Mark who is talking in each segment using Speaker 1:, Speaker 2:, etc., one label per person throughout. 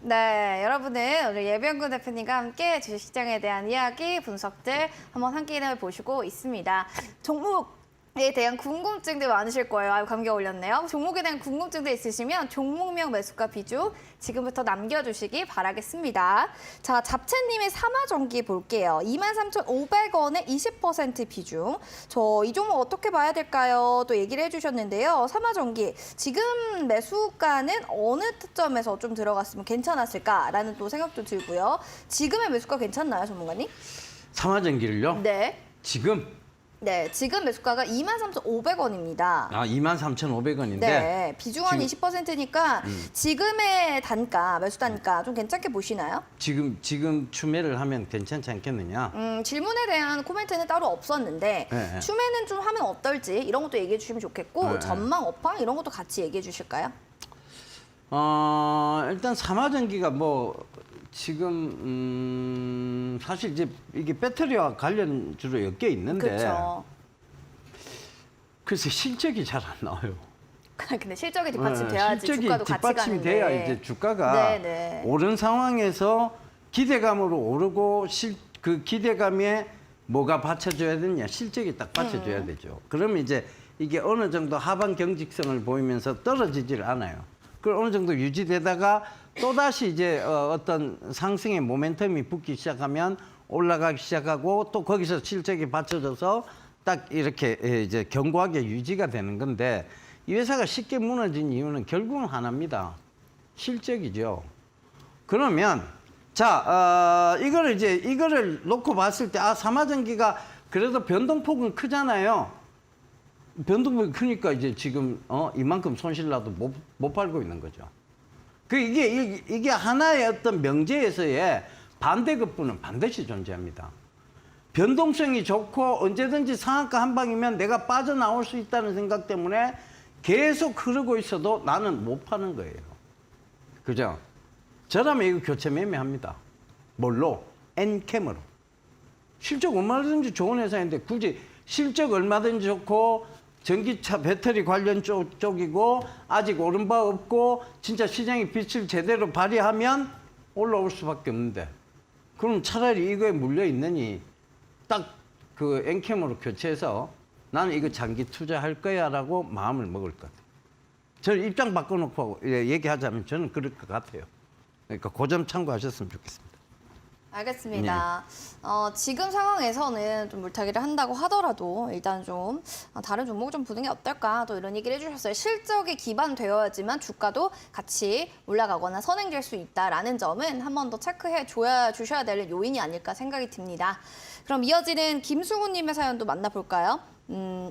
Speaker 1: 네, 여러분은 오늘 예병근 대표님과 함께 주식시장에 대한 이야기, 분석들 한번 함께 보시고 있습니다. 종목에 대한 궁금증들 많으실 거예요. 아유, 감기가 올렸네요. 종목에 대한 궁금증들 있으시면 종목명 매수가 비중 지금부터 남겨주시기 바라겠습니다. 자, 잡채님의 삼화전기 볼게요. 23,500원에 20% 비중. 저 이 종목 어떻게 봐야 될까요? 또 얘기를 해주셨는데요. 삼화전기 지금 매수가는 어느 타점에서 좀 들어갔으면 괜찮았을까라는 또 생각도 들고요. 지금의 매수가 괜찮나요, 전문가님?
Speaker 2: 삼화전기를요?
Speaker 1: 네.
Speaker 2: 지금?
Speaker 1: 네, 지금 매수가가 23,500원입니다.
Speaker 2: 23,500원인데
Speaker 1: 네, 비중 한
Speaker 2: 지금-
Speaker 1: 20%니까 지금의 단가, 매수 단가 좀 괜찮게 보시나요?
Speaker 2: 지금 추매를 하면 괜찮지 않겠느냐?
Speaker 1: 질문에 대한 코멘트는 따로 없었는데
Speaker 2: 네.
Speaker 1: 추매는 좀 하면 어떨지 이런 것도 얘기해 주시면 좋겠고
Speaker 2: 네.
Speaker 1: 전망, 업황 이런 것도 같이 얘기해 주실까요?
Speaker 2: 일단 삼화전기가 뭐 지금 사실 이제 이게 배터리와 관련주로 엮여 있는데
Speaker 1: 그렇죠.
Speaker 2: 글쎄 실적이 잘 안 나와요.
Speaker 1: 근데 실적이 뒷받침돼야지
Speaker 2: 실적이
Speaker 1: 주가도 같이 가는데.
Speaker 2: 뒷받침돼야 이제 주가가
Speaker 1: 네네.
Speaker 2: 오른 상황에서 기대감으로 오르고 그 기대감에 뭐가 받쳐줘야 되냐? 실적이 딱 받쳐줘야 되죠. 그러면 이제 이게 어느 정도 하반 경직성을 보이면서 떨어지질 않아요. 그 어느 정도 유지되다가 또다시 이제 어떤 상승의 모멘텀이 붙기 시작하면 올라가기 시작하고 또 거기서 실적이 받쳐져서 딱 이렇게 이제 견고하게 유지가 되는 건데 이 회사가 쉽게 무너진 이유는 결국은 하나입니다. 실적이죠. 그러면 자, 이거를 놓고 봤을 때 삼화전기가 그래도 변동폭은 크잖아요. 변동폭이 크니까 이제 지금 이만큼 손실 나도 못 팔고 있는 거죠. 이게 하나의 어떤 명제에서의 반대급부는 반드시 존재합니다. 변동성이 좋고 언제든지 상한가 한 방이면 내가 빠져나올 수 있다는 생각 때문에 계속 흐르고 있어도 나는 못 파는 거예요. 그죠? 저라면 이거 교체 매매합니다. 뭘로? 엔캠으로. 실적 얼마든지 좋은 회사인데 굳이 실적 얼마든지 좋고 전기차 배터리 관련 쪽이고 아직 오른 바 없고 진짜 시장이 빛을 제대로 발휘하면 올라올 수밖에 없는데 그럼 차라리 이거에 물려 있느니 딱 그 엔캠으로 교체해서 나는 이거 장기 투자할 거야라고 마음을 먹을 것 같아요. 저는 입장 바꿔놓고 얘기하자면 저는 그럴 것 같아요. 그러니까 그 점 참고하셨으면 좋겠습니다.
Speaker 1: 알겠습니다. 지금 상황에서는 좀 물타기를 한다고 하더라도 일단 좀 다른 종목 좀 보는 게 어떨까 또 이런 얘기를 해주셨어요. 실적에 기반되어야지만 주가도 같이 올라가거나 선행될 수 있다라는 점은 한 번 더 체크해 주셔야 될 요인이 아닐까 생각이 듭니다. 그럼 이어지는 김승우님의 사연도 만나볼까요?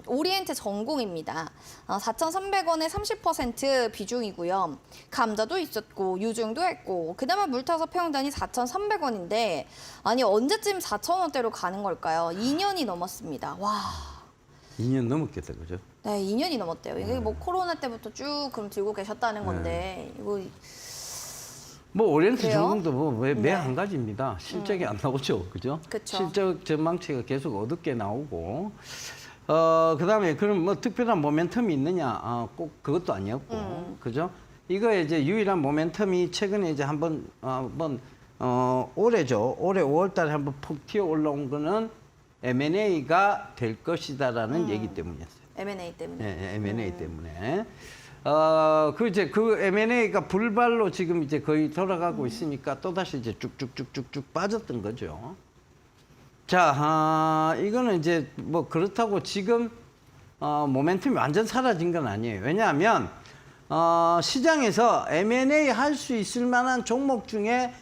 Speaker 1: 오리엔트 전공입니다. 4,300원에 30% 비중이고요. 감자도 있었고 유증도 했고 그나마 물 타서 평단이 4,300원인데 아니 언제쯤 4,000원대로 가는 걸까요? 2년이 넘었습니다. 와.
Speaker 2: 2년 넘었겠다, 그죠?
Speaker 1: 네, 2년이 넘었대요. 이게 뭐 코로나 때부터 쭉 그럼 들고 계셨다는 건데 이거
Speaker 2: 뭐 오리엔트
Speaker 1: 그래요?
Speaker 2: 전공도 뭐 매
Speaker 1: 네.
Speaker 2: 한 가지입니다. 실적이 안 나오죠, 그죠?
Speaker 1: 그쵸.
Speaker 2: 실적 전망치가 계속 어둡게 나오고. 그다음에 그럼 뭐 특별한 모멘텀이 있느냐? 꼭 그것도 아니었고, 그죠? 이거에 이제 유일한 모멘텀이 최근에 이제 한번 올해죠. 올해 5월달에 한번 푹 튀어 올라온 거는 M&A가 될 것이다라는 얘기 때문이었어요.
Speaker 1: M&A 때문에.
Speaker 2: 네, M&A 때문에. 그 M&A가 불발로 지금 이제 거의 돌아가고 있으니까 또다시 이제 쭉쭉쭉쭉쭉 빠졌던 거죠. 자, 이거는 이제 뭐 그렇다고 지금 모멘텀이 완전 사라진 건 아니에요. 왜냐하면 시장에서 M&A 할 수 있을 만한 종목 중에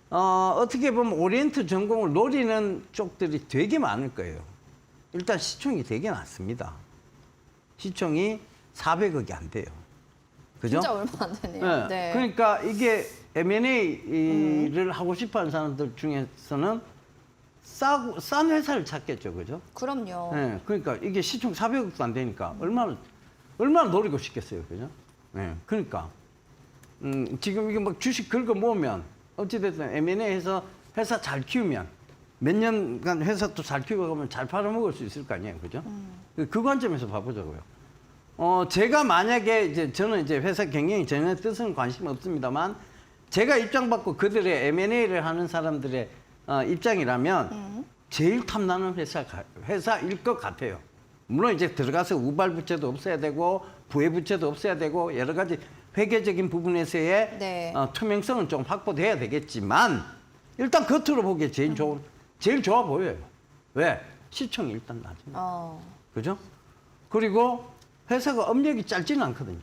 Speaker 2: 어떻게 보면 오리엔트 전공을 노리는 쪽들이 되게 많을 거예요. 일단 시총이 되게 낮습니다. 시총이 400억이 안 돼요. 그죠?
Speaker 1: 진짜 얼마 안 되네요.
Speaker 2: 네.
Speaker 1: 네.
Speaker 2: 그러니까 이게 M&A를 하고 싶어 하는 사람들 중에서는 싼 회사를 찾겠죠. 그죠?
Speaker 1: 그럼요.
Speaker 2: 네. 그러니까 이게 시총 400억도 안 되니까 얼마나 노리고 싶겠어요. 그죠? 네. 그러니까 지금 이게 막 주식 긁어 모으면 어찌됐든 M&A 해서 회사 잘 키우면 몇 년간 회사 또 잘 키우고 가면 잘 팔아먹을 수 있을 거 아니에요. 그죠? 그 관점에서 봐보자고요. 제가 만약에 저는 이제 회사 경영이 전혀 뜻은 관심 없습니다만 제가 입장 받고 그들의 M&A를 하는 사람들의 입장이라면 제일 탐나는 회사일 것 같아요. 물론 이제 들어가서 우발 부채도 없애야 되고 부의 부채도 없애야 되고 여러 가지 회계적인 부분에서의
Speaker 1: 네.
Speaker 2: 투명성은 좀 확보돼야 되겠지만 일단 겉으로 보기에 제일 좋아 보여요. 왜? 시총이 일단 낮아요. 그죠? 그리고 회사가 업력이 짧지는 않거든요.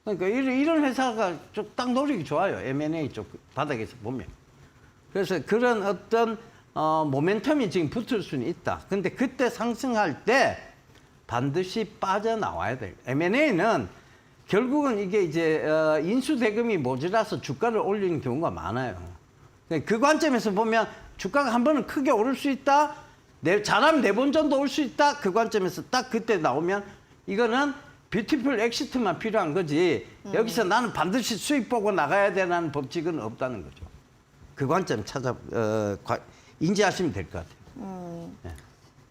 Speaker 2: 그러니까 이런 회사가 좀 딱 노력이 좋아요. M&A 쪽 바닥에서 보면. 그래서 그런 어떤 모멘텀이 지금 붙을 수는 있다. 근데 그때 상승할 때 반드시 빠져나와야 돼요. M&A는 결국은 이게 이제 인수 대금이 모자라서 주가를 올리는 경우가 많아요. 그 관점에서 보면 주가가 한 번은 크게 오를 수 있다. 잘하면 네 번 정도 올 수 있다. 그 관점에서 딱 그때 나오면 이거는 뷰티풀 엑시트만 필요한 거지. 여기서 나는 반드시 수익 보고 나가야 되는 법칙은 없다는 거죠. 그 관점 인지하시면 될 것 같아요. 네.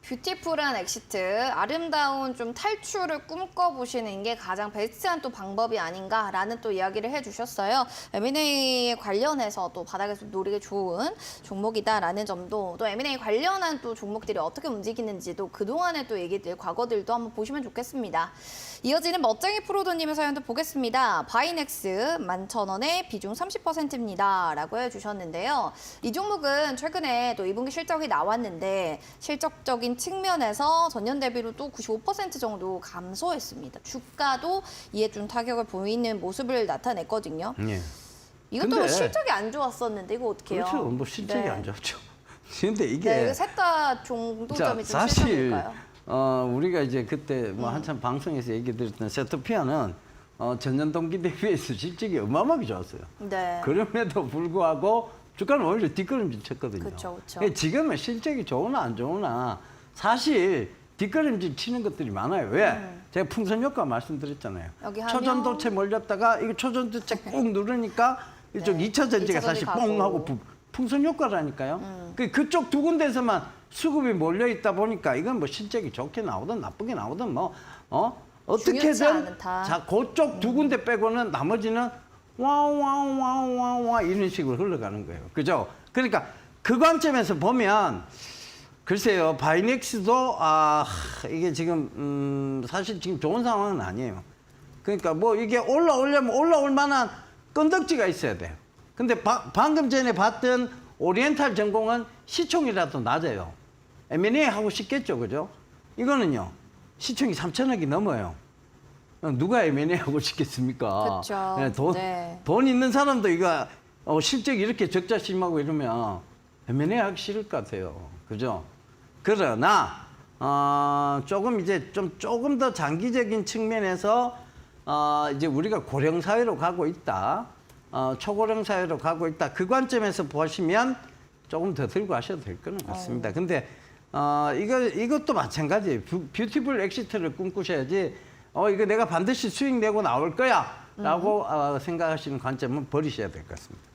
Speaker 1: 뷰티풀한 엑시트, 아름다운 좀 탈출을 꿈꿔보시는 게 가장 베스트한 또 방법이 아닌가라는 또 이야기를 해주셨어요. M&A 관련해서 또 바닥에서 노리기 좋은 종목이다라는 점도 또 M&A 관련한 또 종목들이 어떻게 움직이는지도 그동안의 또 얘기들, 과거들도 한번 보시면 좋겠습니다. 이어지는 멋쟁이 프로도님의 사연도 보겠습니다. 바이넥스 11,000원에 비중 30%입니다. 라고 해주셨는데요. 이 종목은 최근에 또 2분기 실적이 나왔는데 실적적인 측면에서 전년 대비로 또 95% 정도 감소했습니다. 주가도 이에 좀 타격을 보이는 모습을 나타냈거든요.
Speaker 2: 예.
Speaker 1: 이것도
Speaker 2: 근데-
Speaker 1: 뭐 실적이 안 좋았었는데 이거 어떻게 해요?
Speaker 2: 그렇죠. 뭐 실적이
Speaker 1: 네.
Speaker 2: 안 좋죠. 근데 이게
Speaker 1: 네, 셋다 정도점이 좀
Speaker 2: 사실
Speaker 1: 실적일까요?
Speaker 2: 우리가 이제 그때 뭐 한참 방송에서 얘기 드렸던 세토피아는 전년 동기 대비해서 실적이 어마어마하게 좋았어요.
Speaker 1: 네.
Speaker 2: 그럼에도 불구하고 주가는 오히려 뒷걸음질 쳤거든요.
Speaker 1: 그쵸, 그쵸.
Speaker 2: 그러니까 지금은 실적이 좋으나 안 좋으나 사실 뒷걸음질 치는 것들이 많아요. 왜? 제가 풍선 효과 말씀드렸잖아요.
Speaker 1: 여기 하면-
Speaker 2: 초전도체 몰렸다가 이거 초전도체 꾹 누르니까 이쪽
Speaker 1: 네.
Speaker 2: 2차 전지가
Speaker 1: 2차
Speaker 2: 사실
Speaker 1: 전지
Speaker 2: 뽕
Speaker 1: 가고.
Speaker 2: 하고 풍선 효과라니까요. 그쪽 두 군데에서만 수급이 몰려 있다 보니까 이건 뭐 실적이 좋게 나오든 나쁘게 나오든 뭐
Speaker 1: 중요치
Speaker 2: 어떻게든
Speaker 1: 않다.
Speaker 2: 자 그쪽 두 군데 빼고는 나머지는 와와와와와 이런 식으로 흘러가는 거예요. 그죠? 그러니까 그 관점에서 보면 글쎄요, 바이넥스도 이게 지금 사실 지금 좋은 상황은 아니에요. 그러니까 뭐 이게 올라오려면 올라올 만한 건덕지가 있어야 돼요. 근데 방금 전에 봤던 오리엔탈 전공은 시총이라도 낮아요. M&A 하고 싶겠죠, 그죠? 이거는요, 시총이 3천억이 넘어요. 누가 M&A 하고 싶겠습니까?
Speaker 1: 그쵸. 네.
Speaker 2: 돈 있는 사람도 이거 실적이 이렇게 적자심하고 이러면 M&A 하기 싫을 것 같아요. 그죠? 그러나 조금 더 장기적인 측면에서 이제 우리가 고령 사회로 가고 있다. 초고령 사회로 가고 있다. 그 관점에서 보시면 조금 더 들고 하셔도 될 거는 같습니다. 근데 이것도 마찬가지예요. 뷰티풀 엑시트를 꿈꾸셔야지 이거 내가 반드시 수익 내고 나올 거야 라고 생각하시는 관점은 버리셔야 될 것 같습니다.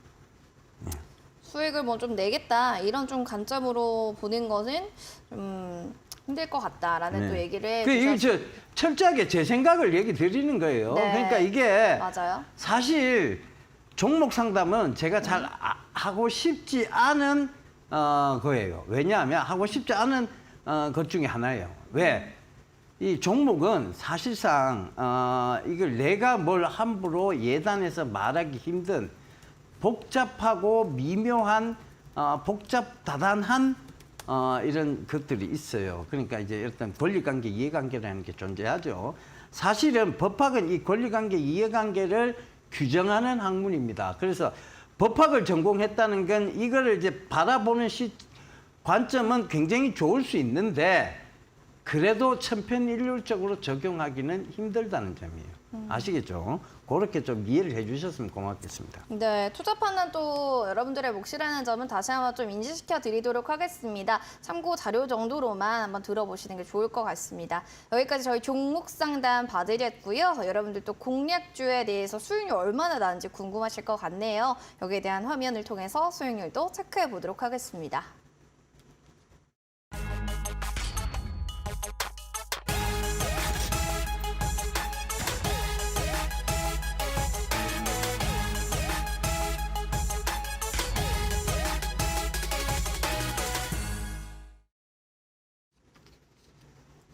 Speaker 1: 수익을 뭐 좀 내겠다 이런 좀 관점으로 보는 것은 좀 힘들 것 같다라는 또 얘기를
Speaker 2: 이게 철저하게 제 생각을 얘기 드리는 거예요.
Speaker 1: 네.
Speaker 2: 그러니까 이게
Speaker 1: 맞아요.
Speaker 2: 사실 종목 상담은 제가 잘 하고 싶지 않은 거예요. 왜냐하면 하고 싶지 않은 것 중에 하나예요. 왜? 이 종목은 사실상 이걸 내가 뭘 함부로 예단해서 말하기 힘든 복잡하고 미묘한 복잡다단한 이런 것들이 있어요. 그러니까 이제 일단 권리관계, 이해관계라는 게 존재하죠. 사실은 법학은 이 권리관계, 이해관계를 규정하는 학문입니다. 그래서 법학을 전공했다는 건 이거를 이제 바라보는 관점은 굉장히 좋을 수 있는데 그래도 천편일률적으로 적용하기는 힘들다는 점이에요. 아시겠죠? 그렇게 좀 이해를 해주셨으면 고맙겠습니다.
Speaker 1: 네, 투자 판단도 여러분들의 몫이라는 점은 다시 한번 좀 인지시켜 드리도록 하겠습니다. 참고 자료 정도로만 한번 들어보시는 게 좋을 것 같습니다. 여기까지 저희 종목 상담 봐드렸고요. 여러분들 또 공략주에 대해서 수익률 얼마나 나는지 궁금하실 것 같네요. 여기에 대한 화면을 통해서 수익률도 체크해 보도록 하겠습니다.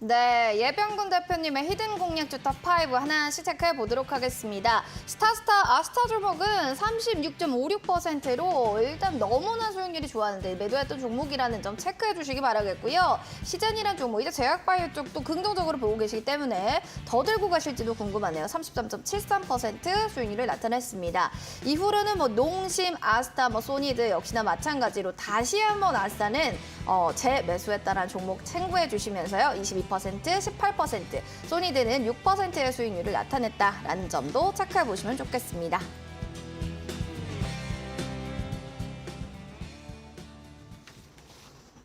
Speaker 1: 네, 예병군 대표님의 히든 공략주 탑5 하나씩 체크해 보도록 하겠습니다. 아스타 종목은 36.56%로 일단 너무나 수익률이 좋았는데 매도했던 종목이라는 점 체크해 주시기 바라겠고요. 시젠이란 종목, 이제 제약바이오 쪽도 긍정적으로 보고 계시기 때문에 더 들고 가실지도 궁금하네요. 33.73% 수익률을 나타냈습니다. 이후로는 농심, 아스타, 소니드 역시나 마찬가지로 다시 한번 아스타는 재매수했다는 종목 참고해 주시면서요. 22%, 18%, 소니드는 6%의 수익률을 나타냈다라는 점도 체크해 보시면 좋겠습니다.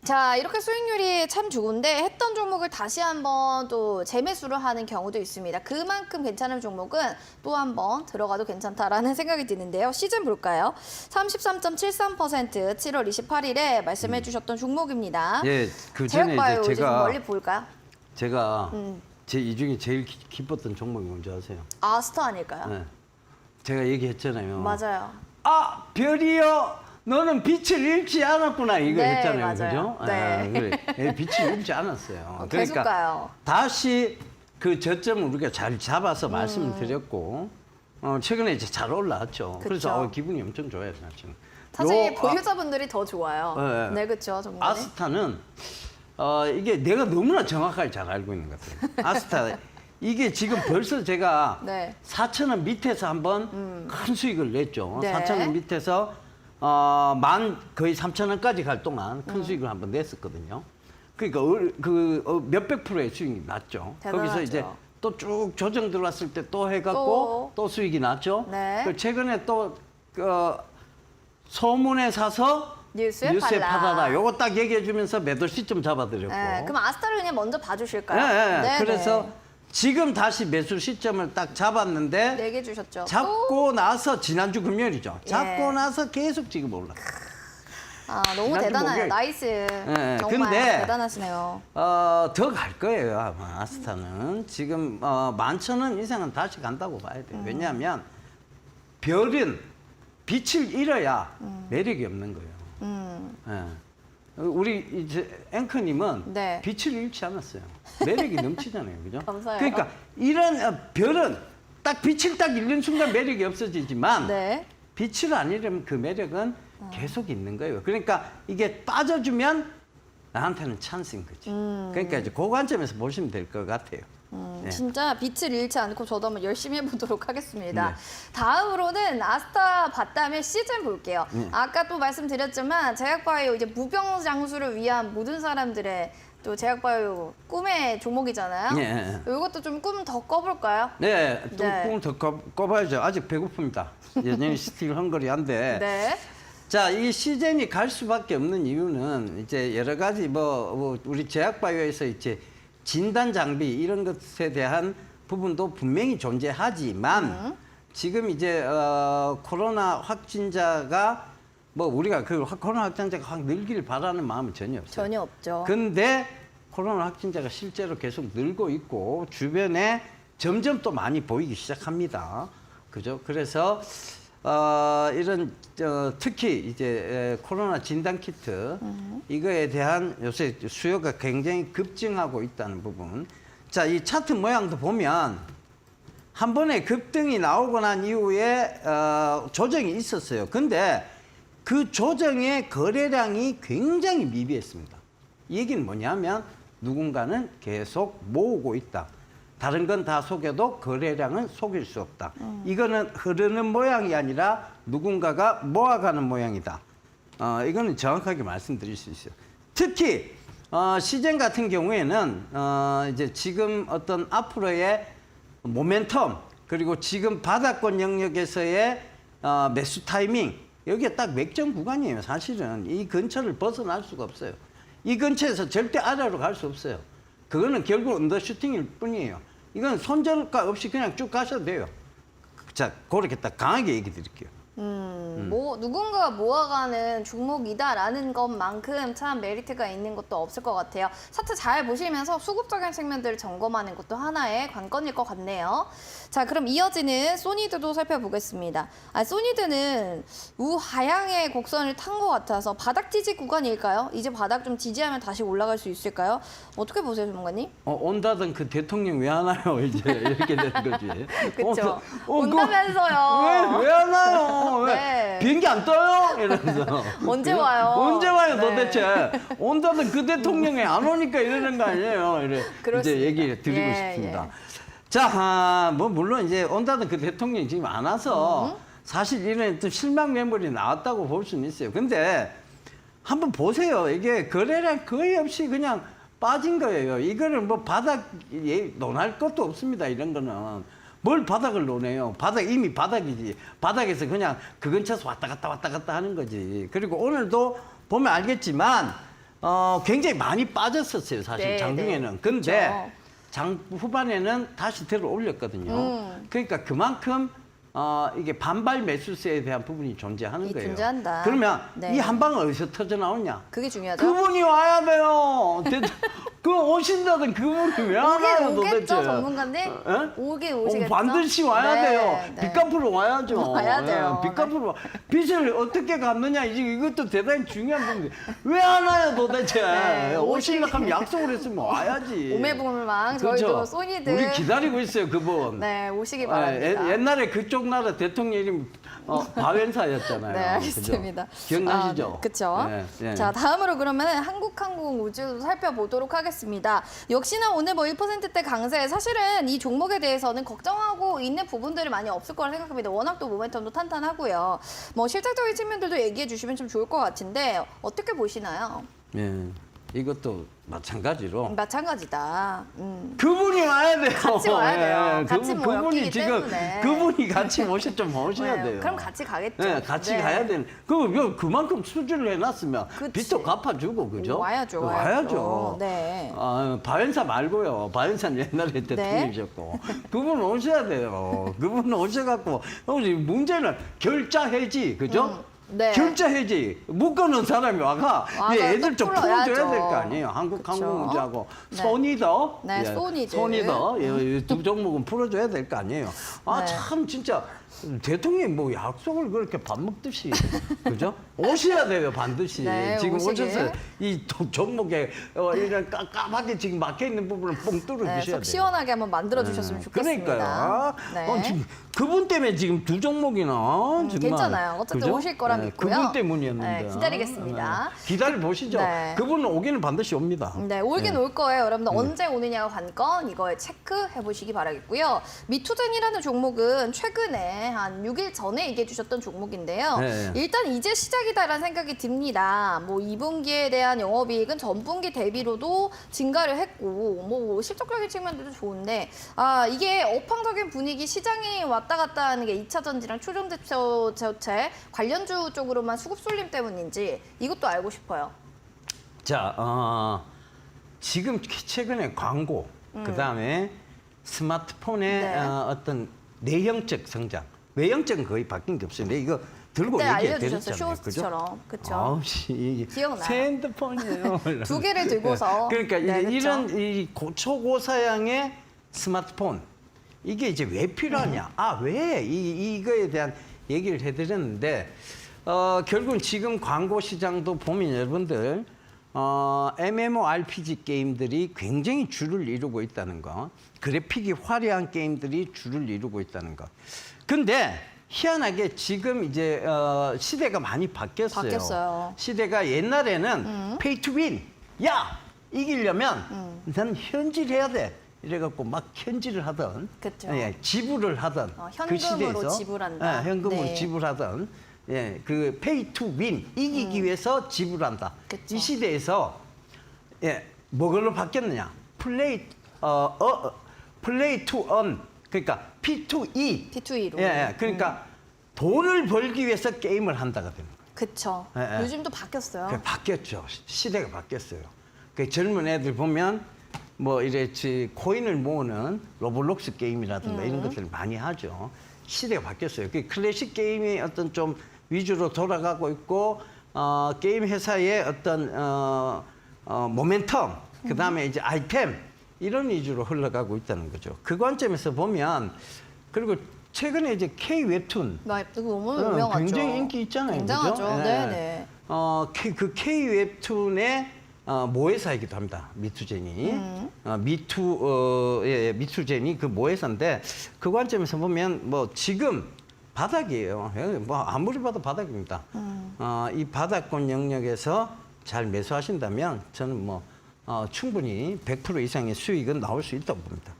Speaker 1: 자, 이렇게 수익률이 참 좋은데 했던 종목을 다시 한번 또 재매수를 하는 경우도 있습니다. 그만큼 괜찮은 종목은 또 한번 들어가도 괜찮다라는 생각이 드는데요. 시즌 볼까요? 33.73% 7월 28일에 말씀해 주셨던 종목입니다.
Speaker 2: 예, 그 전에
Speaker 1: 제약바이오
Speaker 2: 이제
Speaker 1: 좀 멀리 볼까요?
Speaker 2: 제가 이 중에 제일 기뻤던 종목이 뭔지 아세요?
Speaker 1: 아스타 아닐까요?
Speaker 2: 네. 제가 얘기했잖아요.
Speaker 1: 맞아요.
Speaker 2: 아, 별이여, 너는 빛을 잃지 않았구나, 이거
Speaker 1: 네,
Speaker 2: 했잖아요.
Speaker 1: 맞아요.
Speaker 2: 그죠?
Speaker 1: 네.
Speaker 2: 그래. 예, 빛을 잃지 않았어요.
Speaker 1: 계속 가요.
Speaker 2: 다시 그 저점을 우리가 잘 잡아서 말씀을 드렸고, 최근에 이제 잘 올라왔죠. 그래서
Speaker 1: 그쵸.
Speaker 2: 기분이 엄청 좋아요, 사실은.
Speaker 1: 사실 보유자분들이 더 좋아요.
Speaker 2: 네.
Speaker 1: 네, 그렇죠. 정말.
Speaker 2: 아스타는 이게 내가 너무나 정확하게 잘 알고 있는 것 같아요. 아스타 이게 지금 벌써 제가
Speaker 1: 네.
Speaker 2: 4,000원 밑에서 한번 큰 수익을 냈죠.
Speaker 1: 네.
Speaker 2: 4,000원 밑에서 거의 3,000원까지 갈 동안 큰 수익을 한번 냈었거든요. 그러니까 몇백 프로의 수익이 났죠.
Speaker 1: 대단하죠.
Speaker 2: 거기서 이제 또 쭉 조정 들어왔을 때 또 해갖고 또 수익이 났죠.
Speaker 1: 네.
Speaker 2: 그 최근에 또 소문에 사서
Speaker 1: 뉴스에 팔라.
Speaker 2: 팔아라. 요거 딱 얘기해 주면서 매도 시점 잡아드렸고.
Speaker 1: 네, 그럼 아스타를 그냥 먼저 봐주실까요?
Speaker 2: 네,
Speaker 1: 네,
Speaker 2: 그래서
Speaker 1: 네.
Speaker 2: 지금 다시 매수 시점을 딱 잡았는데
Speaker 1: 네개 주셨죠.
Speaker 2: 잡고 나서 지난주 금요일이죠.
Speaker 1: 예.
Speaker 2: 잡고 나서 계속 지금 올라.
Speaker 1: 너무
Speaker 2: 지난주
Speaker 1: 대단해요.
Speaker 2: 목요일.
Speaker 1: 나이스.
Speaker 2: 네,
Speaker 1: 정말
Speaker 2: 근데
Speaker 1: 대단하시네요.
Speaker 2: 더 갈 거예요, 아마 아스타는. 지금 11,000원 이상은 다시 간다고 봐야 돼요. 왜냐하면 별은 빛을 잃어야 매력이 없는 거예요. 예. 우리 이제 앵커님은
Speaker 1: 네.
Speaker 2: 빛을 잃지 않았어요. 매력이 넘치잖아요, 그죠?
Speaker 1: 감사해요.
Speaker 2: 그러니까 이런 별은 딱 빛을 딱 잃는 순간 매력이 없어지지만
Speaker 1: 네.
Speaker 2: 빛을 안 잃으면 그 매력은 계속 있는 거예요. 그러니까 이게 빠져주면 나한테는 찬스인 거지. 그러니까 이제 그 관점에서 보시면 될 것 같아요. 네.
Speaker 1: 진짜 빛을 잃지 않고 저도 한번 열심히 해보도록 하겠습니다.
Speaker 2: 네.
Speaker 1: 다음으로는 아스타 봤다면 시즌 볼게요. 아까 또 말씀드렸지만 제약바이오 이제 무병장수를 위한 모든 사람들의 또 제약바이오 꿈의 종목이잖아요.
Speaker 2: 네.
Speaker 1: 이것도 좀 꿈 더 꿔볼까요?
Speaker 2: 네, 또
Speaker 1: 네.
Speaker 2: 꿈을 더 꿔봐야죠. 아직 배고픕니다. 여전히 스틸 헝거리한데.
Speaker 1: 네.
Speaker 2: 자, 이 시즌이 갈 수밖에 없는 이유는 이제 여러 가지 우리 제약바이오에서 이제 진단 장비 이런 것에 대한 부분도 분명히 존재하지만 지금 이제 코로나 확진자가 우리가 그 코로나 확진자가 확 늘기를 바라는 마음은 전혀 없어요.
Speaker 1: 전혀 없죠.
Speaker 2: 근데 코로나 확진자가 실제로 계속 늘고 있고 주변에 점점 또 많이 보이기 시작합니다. 그죠? 그래서 이런 특히 이제 코로나 진단 키트 이거에 대한 요새 수요가 굉장히 급증하고 있다는 부분. 자, 이 차트 모양도 보면 한 번에 급등이 나오고 난 이후에 조정이 있었어요. 근데 그 조정의 거래량이 굉장히 미비했습니다. 이 얘기는 뭐냐면 누군가는 계속 모으고 있다. 다른 건 다 속여도 거래량은 속일 수 없다. 이거는 흐르는 모양이 아니라 누군가가 모아가는 모양이다. 이거는 정확하게 말씀드릴 수 있어요. 특히 시젠 같은 경우에는 이제 지금 어떤 앞으로의 모멘텀 그리고 지금 바닥권 영역에서의 매수 타이밍 여기에 딱 맥점 구간이에요. 사실은 이 근처를 벗어날 수가 없어요. 이 근처에서 절대 아래로 갈 수 없어요. 그거는 결국 언더슈팅일 뿐이에요. 이건 손절가 없이 그냥 쭉 가셔도 돼요. 자, 그렇게 딱 강하게 얘기 드릴게요.
Speaker 1: 뭐 누군가가 모아가는 종목이다라는 것만큼 참 메리트가 있는 것도 없을 것 같아요. 차트 잘 보시면서 수급적인 측면들을 점검하는 것도 하나의 관건일 것 같네요. 자, 그럼 이어지는 소니드도 살펴보겠습니다. 소니드는 우하향의 곡선을 탄 것 같아서 바닥 지지 구간일까요? 이제 바닥 좀 지지하면 다시 올라갈 수 있을까요? 어떻게 보세요, 전문가님?
Speaker 2: 온다던 그 대통령 왜 안 와요? 이제 이렇게 되는 거지.
Speaker 1: 그렇죠.
Speaker 2: 그-
Speaker 1: 온다면서요.
Speaker 2: 왜 안 와요? 왜?
Speaker 1: 네.
Speaker 2: 비행기 안 떠요? 이러면서.
Speaker 1: 언제 와요?
Speaker 2: 언제 와요
Speaker 1: 네.
Speaker 2: 도대체? 온다던 그 대통령이 안 오니까 이러는 거 아니에요? 이제
Speaker 1: 그렇습니다.
Speaker 2: 얘기 드리고
Speaker 1: 예,
Speaker 2: 싶습니다.
Speaker 1: 예.
Speaker 2: 자, 뭐 물론 이제 온다던 그 대통령이 지금 안 와서 사실 이런 또 실망 매물이 나왔다고 볼 수는 있어요. 근데 한번 보세요. 이게 거래량 거의 없이 그냥 빠진 거예요. 이거는 뭐 바닥 논할 것도 없습니다. 이런 거는. 뭘 바닥을 논해요. 이미 바닥이지. 바닥에서 그냥 그 근처에서 왔다 갔다 하는 거지. 그리고 오늘도 보면 알겠지만 굉장히 많이 빠졌었어요. 사실
Speaker 1: 네,
Speaker 2: 장중에는.
Speaker 1: 네.
Speaker 2: 근데
Speaker 1: 그렇죠.
Speaker 2: 장 후반에는 다시 들어 올렸거든요. 그러니까 그만큼 이게 반발 매수세에 대한 부분이 존재하는 거예요.
Speaker 1: 존재한다.
Speaker 2: 그러면
Speaker 1: 네.
Speaker 2: 이 한 방은 어디서 터져 나오냐?
Speaker 1: 그게 중요하죠.
Speaker 2: 그분이 와야 돼요. 그 오신다던 그분이 왜 안 와요 도대체?
Speaker 1: 오겠죠, 전문가님?
Speaker 2: 에?
Speaker 1: 오긴 오시겠죠.
Speaker 2: 반드시 와야
Speaker 1: 네,
Speaker 2: 돼요.
Speaker 1: 네.
Speaker 2: 빚 갚으러 와야죠.
Speaker 1: 와야 돼요.
Speaker 2: 빚 갚으러 빚을 어떻게 갚느냐 이것도 대단히 중요한 부분인데 왜 안 와요 도대체?
Speaker 1: 네,
Speaker 2: 오시려고 하면 약속을 했으면 와야지.
Speaker 1: 오매불망 저희도
Speaker 2: 그렇죠?
Speaker 1: 소니드
Speaker 2: 우리 기다리고 있어요 그분.
Speaker 1: 네, 오시기 바랍니다.
Speaker 2: 옛날에 그쪽 나라 대통령 이름 바웬사였잖아요.
Speaker 1: 네, 알겠습니다.
Speaker 2: 그죠? 기억나시죠?
Speaker 1: 그렇죠.
Speaker 2: 네, 네.
Speaker 1: 자, 다음으로 그러면 한국항공우주도 살펴보도록 하겠습니다. 역시나 오늘 뭐 1%대 강세, 사실은 이 종목에 대해서는 걱정하고 있는 부분들이 많이 없을 거라 생각합니다. 워낙 또 모멘텀도 탄탄하고요. 뭐 실질적인 측면들도 얘기해 주시면 좀 좋을 것 같은데 어떻게 보시나요?
Speaker 2: 예, 이것도 마찬가지로
Speaker 1: 마찬가지다.
Speaker 2: 그분이 와야 돼요.
Speaker 1: 같이 와야 돼요. 같이 뭐
Speaker 2: 그분이
Speaker 1: 엮이기
Speaker 2: 지금
Speaker 1: 때문에.
Speaker 2: 그분이 같이 좀 오셔야
Speaker 1: 네,
Speaker 2: 돼요.
Speaker 1: 그럼 같이 가겠죠.
Speaker 2: 네, 같이
Speaker 1: 네.
Speaker 2: 가야 되는. 그만큼 수주를 해놨으면
Speaker 1: 그치.
Speaker 2: 빚도 갚아주고 그죠?
Speaker 1: 와야죠.
Speaker 2: 와야죠.
Speaker 1: 네.
Speaker 2: 바연사 말고요. 바연사는 옛날에 대통령이셨고 그분 오셔야 돼요. 그분 오셔갖고 문제는 결자 해지 그죠?
Speaker 1: 네.
Speaker 2: 결자 해지 묶어놓은 사람이 와가
Speaker 1: 와가
Speaker 2: 이 애들
Speaker 1: 또
Speaker 2: 좀
Speaker 1: 풀어야죠.
Speaker 2: 풀어줘야 될 거 아니에요.
Speaker 1: 그쵸.
Speaker 2: 한국항공우주하고
Speaker 1: 네.
Speaker 2: 소니더,
Speaker 1: 네, 소니드.
Speaker 2: 소니더 이 두 종목은 풀어줘야 될 거 아니에요.
Speaker 1: 네.
Speaker 2: 참 진짜 대통령이 뭐 약속을 그렇게 밥 먹듯이 그죠? 오셔야 돼요 반드시.
Speaker 1: 네,
Speaker 2: 지금
Speaker 1: 오시길.
Speaker 2: 오셔서 이 종목에 이런 까맣게 지금 막혀 있는 부분을 뻥 뚫어
Speaker 1: 네,
Speaker 2: 주셔야
Speaker 1: 속
Speaker 2: 돼요.
Speaker 1: 시원하게 한번 만들어 주셨으면 좋겠습니다.
Speaker 2: 그러니까요.
Speaker 1: 네.
Speaker 2: 지금 그분 때문에 지금 두 종목이나 정말
Speaker 1: 괜찮아요. 어쨌든
Speaker 2: 그죠?
Speaker 1: 오실 거라 믿고요.
Speaker 2: 그분 때문이었는데.
Speaker 1: 네, 기다리겠습니다.
Speaker 2: 기다려 보시죠.
Speaker 1: 네.
Speaker 2: 그분은 오기는 반드시 옵니다.
Speaker 1: 네, 올긴 올 거예요. 여러분들 언제 오느냐가 관건 이거에 체크해 보시기 바라겠고요. 미투젠이라는 종목은 최근에 한 6일 전에 얘기해 주셨던 종목인데요.
Speaker 2: 네.
Speaker 1: 일단 이제 시작이다라는 생각이 듭니다. 뭐 2분기에 대한 영업이익은 전분기 대비로도 증가를 했고 뭐 실적적인 측면들도 좋은데 이게 업황적인 분위기 시장이 왔다 갔다 하는 게 2차 전지랑 초전도체 관련주 쪽으로만 수급 쏠림 때문인지 이것도 알고 싶어요.
Speaker 2: 자, 지금 최근에 광고, 그 다음에 스마트폰의
Speaker 1: 네.
Speaker 2: 어떤 내형적 성장, 외형적은 거의 바뀐 게 없어요. 근데 이거 들고
Speaker 1: 그때
Speaker 2: 얘기해
Speaker 1: 알려주셨어요.
Speaker 2: 드렸잖아요.
Speaker 1: 쇼호스트처럼. 그쵸?
Speaker 2: 아우씨,
Speaker 1: 기억나요?
Speaker 2: 새 핸드폰이에요.
Speaker 1: 두 개를 들고서.
Speaker 2: 그러니까
Speaker 1: 네, 그쵸?
Speaker 2: 이런 이 초고사양의 스마트폰 이게 이제 왜 필요하냐? 왜 이거에 대한 얘기를 해드렸는데 결국은 지금 광고 시장도 보면 여러분들 MMORPG 게임들이 굉장히 주를 이루고 있다는 거, 그래픽이 화려한 게임들이 주를 이루고 있다는 거. 근데 희한하게 지금 이제 시대가 많이 바뀌었어요. 시대가 옛날에는 페이 투 윈. 야, 이기려면 난 현질해야 돼. 이래갖고 막 현질을 하던,
Speaker 1: 그쵸.
Speaker 2: 예, 지불을 하던 그
Speaker 1: 현금으로
Speaker 2: 시대에서
Speaker 1: 지불한다.
Speaker 2: 현금으로
Speaker 1: 네.
Speaker 2: 지불하던 그 페이 투 윈 이기기 위해서 지불한다.
Speaker 1: 그쵸.
Speaker 2: 이 시대에서 뭐걸로 바뀌었느냐? 플레이 투 언, 그러니까 P2E.
Speaker 1: P2E로.
Speaker 2: 그러니까 돈을 벌기 위해서 게임을 한다가 되는 거예요.
Speaker 1: 그쵸.
Speaker 2: 예.
Speaker 1: 요즘도 바뀌었어요.
Speaker 2: 그게 바뀌었죠. 시대가 바뀌었어요. 그 젊은 애들 보면 뭐 이래 코인을 모으는 로블록스 게임이라든가 이런 것들을 많이 하죠. 시대가 바뀌었어요. 그 클래식 게임이 어떤 좀 위주로 돌아가고 있고 게임 회사의 어떤 모멘텀, 그다음에 이제 아이템 이런 위주로 흘러가고 있다는 거죠. 그 관점에서 보면 그리고 최근에 이제 K 웹툰
Speaker 1: 이거 너무 유명하죠.
Speaker 2: 굉장히 인기 있잖아요.
Speaker 1: 굉장하죠.
Speaker 2: 그죠?
Speaker 1: 네네.
Speaker 2: 그 K 웹툰의 모회사이기도 합니다. 미투제니. 미투제니 그 모회사인데 그 관점에서 보면 뭐 지금 바닥이에요. 뭐 아무리 봐도 바닥입니다. 이 바닥권 영역에서 잘 매수하신다면 저는 뭐 충분히 100% 이상의 수익은 나올 수 있다고 봅니다.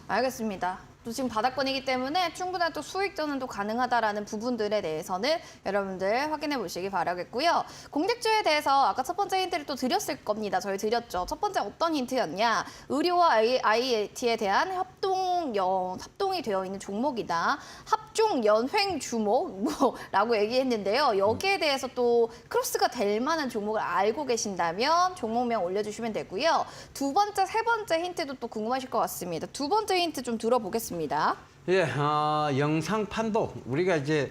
Speaker 1: 알겠습니다. 또 지금 바닥권이기 때문에 충분한 또 수익 전환도 가능하다라는 부분들에 대해서는 여러분들 확인해 보시기 바라겠고요. 공략주에 대해서 아까 첫 번째 힌트를 또 드렸을 겁니다. 저희 드렸죠. 첫 번째 어떤 힌트였냐? 의료와 IIT에 대한 합동이 되어 있는 종목이다. 합종 연횡 주목라고 얘기했는데요. 여기에 대해서 또 크로스가 될 만한 종목을 알고 계신다면 종목명 올려주시면 되고요. 두 번째, 세 번째 힌트도 또 궁금하실 것 같습니다. 두 번째 힌트 좀 들어보겠습니다.
Speaker 2: 예, 영상 판독. 우리가 이제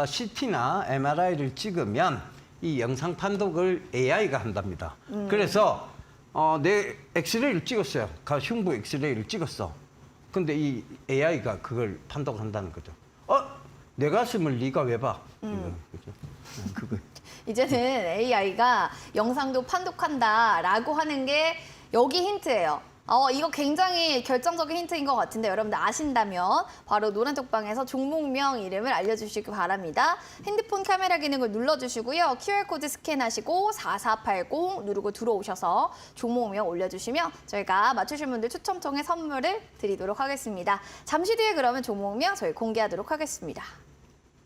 Speaker 2: CT나 MRI를 찍으면 이 영상 판독을 AI가 한답니다. 그래서 내 엑스레이를 찍었어요. 흉부 엑스레이를 찍었어. 근데 이 AI가 그걸 판독한다는 거죠. 내 가슴을 네가 왜 봐? 그죠? 그거.
Speaker 1: 이제는 AI가 영상도 판독한다라고 하는 게 여기 힌트예요. 이거 굉장히 결정적인 힌트인 것 같은데 여러분들 아신다면 바로 노란톡방에서 종목명 이름을 알려주시기 바랍니다. 핸드폰 카메라 기능을 눌러주시고요. QR코드 스캔하시고 4480 누르고 들어오셔서 종목명 올려주시면 저희가 맞추신 분들 추첨 통해 선물을 드리도록 하겠습니다. 잠시 뒤에 그러면 종목명 저희 공개하도록 하겠습니다.